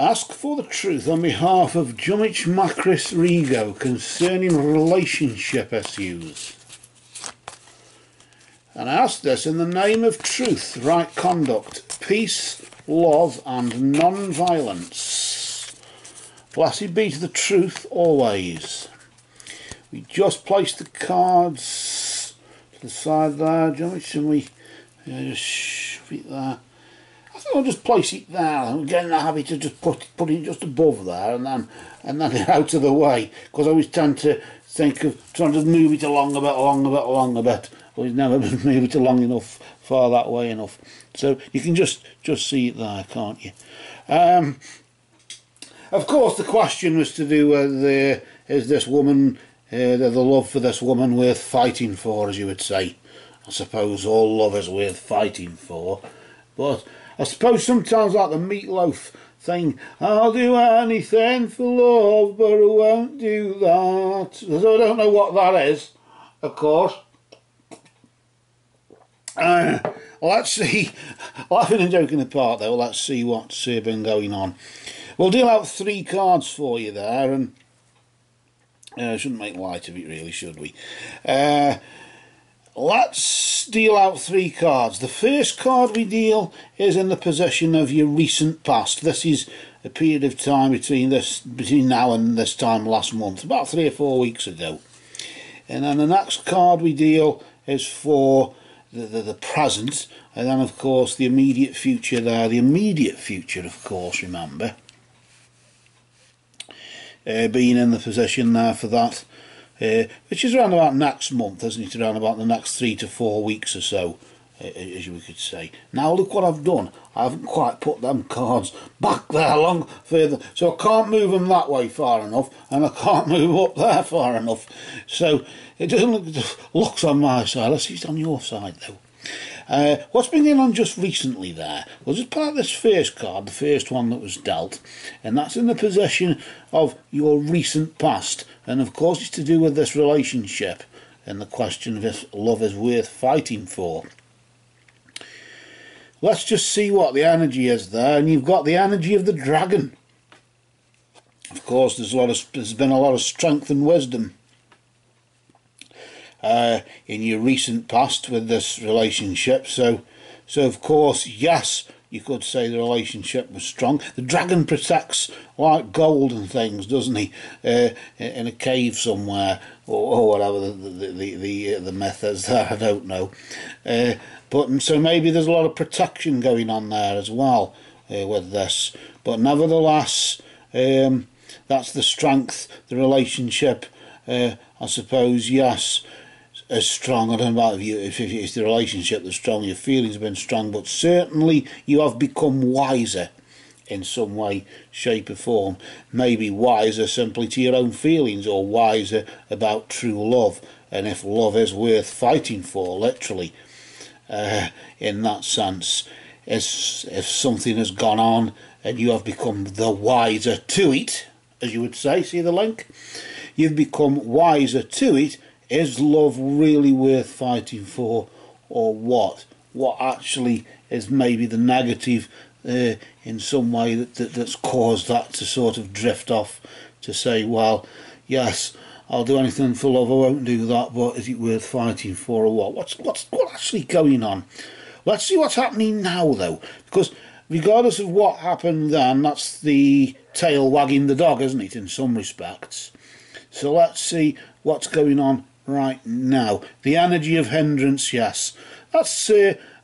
Ask for the truth on behalf of Jumich Macrys Riego concerning relationship issues. And I ask this in the name of truth, right conduct, peace, love and non-violence. Blessed be to the truth always. We just place the cards to the side there, Jumich, and we just shove it there. I think I'll just place it there. I'm getting the habit to just put it just above there and then out of the way, because I always tend to think of trying to move it along a bit. Always never move it along enough, far that way enough. So you can just see it there, can't you? Of course, the question was to do with is this woman, the love for this woman worth fighting for, as you would say. I suppose all love is worth fighting for, but I suppose sometimes, like the Meatloaf thing, I'll do anything for love, but I won't do that. So I don't know what that is, of course. Let's see, laughing and joking apart though, let's see what's been going on. We'll deal out 3 cards for you there, and shouldn't make light of it really, should we? Let's deal out 3 cards. The first card we deal is in the possession of your recent past. This is a period of time between now and this time last month, about 3 or 4 weeks ago. And then the next card we deal is for the present, and then of course the immediate future there. The immediate future, of course, remember, being in the position there for that, which is around about next month, isn't it? Around about the next 3 to 4 weeks or so, as you could say. Now look what I've done. I haven't quite put them cards back there long further, so I can't move them that way far enough, and I can't move up there far enough. So it doesn't looks on my side. Let's see it on your side though. What's been going on just recently there? Well, just part of this first card, the first one that was dealt, and that's in the possession of your recent past, and of course it's to do with this relationship and the question of if love is worth fighting for. Let's just see what the energy is there, and you've got the energy of the dragon. Of course, there's been a lot of strength and wisdom in your recent past with this relationship, so of course, yes, you could say the relationship was strong. The dragon protects like gold and things, doesn't he? In a cave somewhere, or whatever the myth is there, I don't know. But so maybe there's a lot of protection going on there as well with this. But nevertheless, that's the strength. The relationship, I suppose, yes, is strong. I don't know about if it's the relationship that's strong, your feelings have been strong, but certainly you have become wiser in some way, shape or form. Maybe wiser simply to your own feelings, or wiser about true love, and if love is worth fighting for, literally, in that sense. If something has gone on and you have become the wiser to it, as you would say, see the link? You've become wiser to it. Is love really worth fighting for, or what? What actually is maybe the negative in some way that's caused that to sort of drift off to say, well, yes, I'll do anything for love, I won't do that, but is it worth fighting for, or what? What's actually going on? Let's see what's happening now though, because regardless of what happened then, that's the tail wagging the dog, isn't it, in some respects? So let's see what's going on right now. The energy of hindrance, yes, that's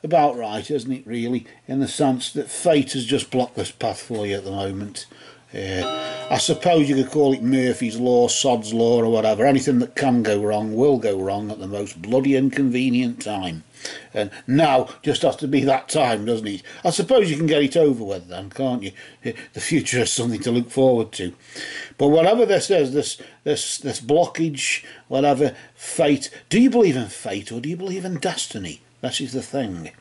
about right, isn't it, really, in the sense that fate has just blocked this path for you at the moment. I suppose you could call it Murphy's Law, Sod's Law, or whatever. Anything that can go wrong will go wrong at the most bloody inconvenient time. And now just has to be that time, doesn't it? I suppose you can get it over with then, can't you? The future is something to look forward to. But whatever this is, this blockage, whatever, fate. Do you believe in fate, or do you believe in destiny? That is the thing.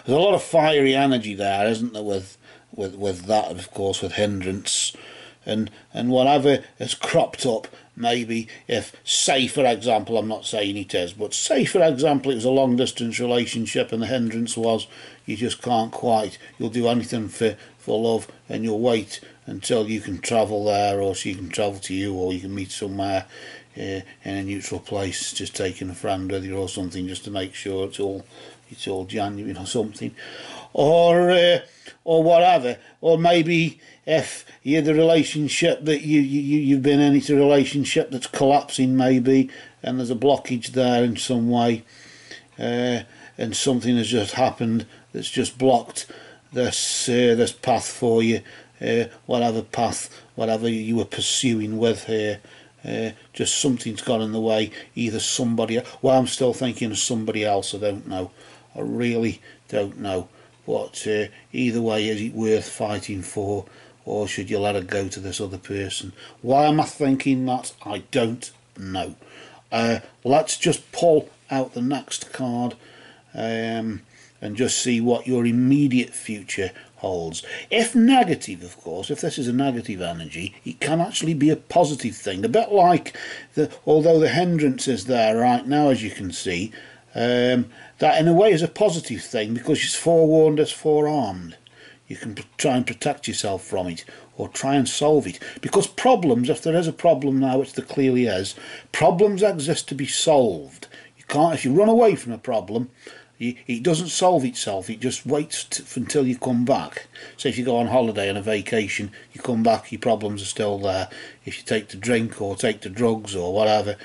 There's a lot of fiery energy there, isn't there, with that, of course, with hindrance and whatever has cropped up maybe if, say for example, I'm not saying it is, but say for example it was a long distance relationship and the hindrance was you just can't quite, you'll do anything for love, and you'll wait until you can travel there, or she can travel to you, or you can meet somewhere in a neutral place, just taking a friend with you or something, just to make sure it's all genuine or something, or whatever. Or maybe if you're the relationship that you've been in, it's a relationship that's collapsing maybe, and there's a blockage there in some way, and something has just happened that's just blocked this path for you, whatever you were pursuing with her. Just something's got in the way, either somebody, well, I'm still thinking of somebody else, I don't know, I really don't know, but either way, is it worth fighting for, or should you let it go to this other person? Why am I thinking that? I don't know. Let's just pull out the next card and just see what your immediate future holds. If negative, of course, if this is a negative energy, it can actually be a positive thing. A bit like, although the hindrance is there right now, as you can see, that in a way is a positive thing, because it's forewarned as forearmed. You can try and protect yourself from it, or try and solve it. Because problems, if there is a problem now, which there clearly is, problems exist to be solved. You can't, if you run away from a problem, it doesn't solve itself, it just waits until you come back. So if you go on holiday and a vacation, you come back, your problems are still there. If you take to drink or take to drugs or whatever,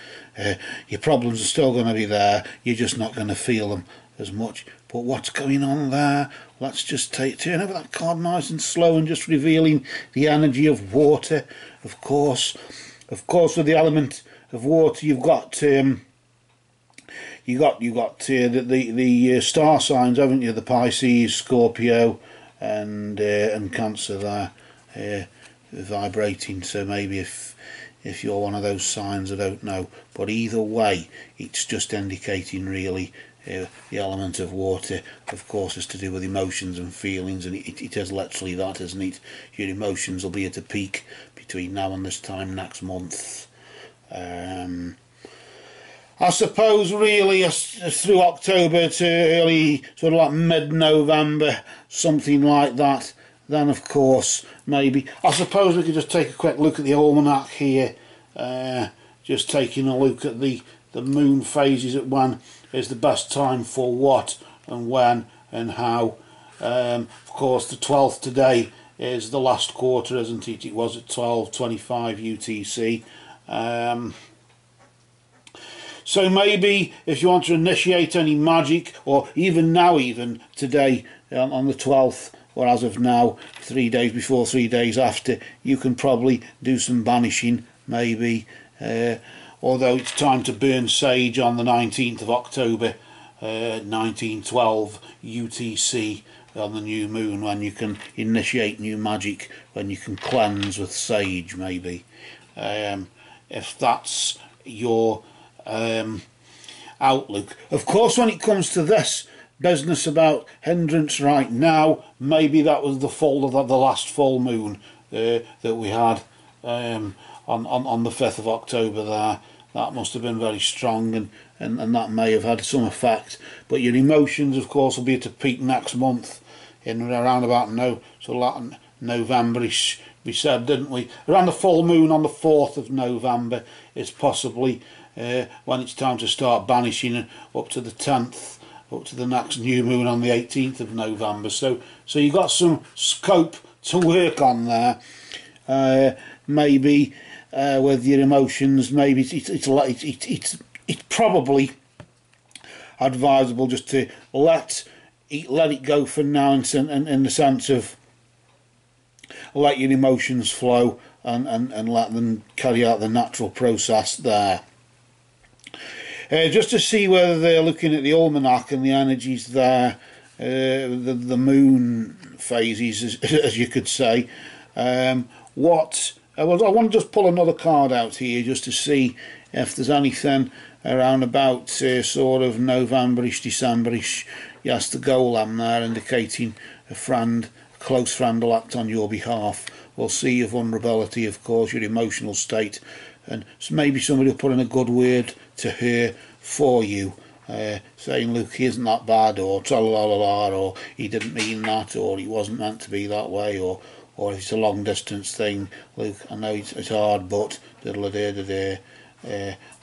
your problems are still going to be there, you're just not going to feel them as much. But what's going on there? Let's just turn over that card nice and slow, and just revealing the energy of water. Of course with the element of water, you've got the star signs, haven't you? The Pisces, Scorpio, and Cancer there, vibrating. So maybe if you're one of those signs, I don't know. But either way, it's just indicating really the element of water, of course, is to do with emotions and feelings, and it is literally that, isn't it? Your emotions will be at a peak between now and this time next month. I suppose really through October to early, sort of like mid-November, something like that. Then of course, maybe, I suppose we could just take a quick look at the almanac here, just taking a look at the moon phases, at when is the best time for what and when and how. Of course the 12th today is the last quarter, isn't it? It was at 12:25 UTC. So maybe if you want to initiate any magic, or even now, even today on the 12th, or as of now, 3 days before, 3 days after, you can probably do some banishing maybe, although it's time to burn sage on the 19th of October 1912 UTC on the new moon, when you can initiate new magic, when you can cleanse with sage maybe, if that's your outlook. Of course, when it comes to this business about hindrance right now, maybe that was the last full moon that we had on the 5th of October there. That must have been very strong, and that may have had some effect. But your emotions, of course, will be at a peak next month, in around about Novemberish, we said, didn't we? Around the full moon on the 4th of November is possibly when it's time to start banishing, up to the 10th, up to the next new moon on the 18th of November. So you've got some scope to work on there. Maybe with your emotions, maybe it's probably advisable just to let it go for now, in the sense of let your emotions flow and let them carry out the natural process there. Just to see whether they're looking at the almanac and the energies there, the moon phases, as you could say. I want to just pull another card out here just to see if there's anything around about sort of Novemberish, Decemberish. Yes, the golem there indicating a friend, a close friend will act on your behalf, will see your vulnerability, of course, your emotional state, and maybe somebody will put in a good word to her for you, saying, look, he isn't that bad, or tra-la-la-la, or he didn't mean that, or he wasn't meant to be that way, or if it's a long distance thing, look, I know it's hard, but diddle-a-day-da-day,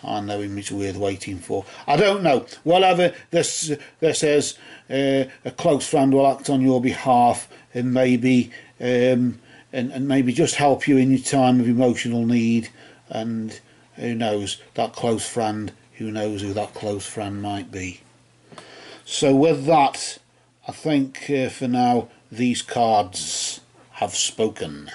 I know him, it's worth waiting for. I don't know, whatever this is, a close friend will act on your behalf, and maybe and maybe just help you in your time of emotional need, and who knows, that close friend, who knows who that close friend might be. So with that, I think for now these cards have spoken.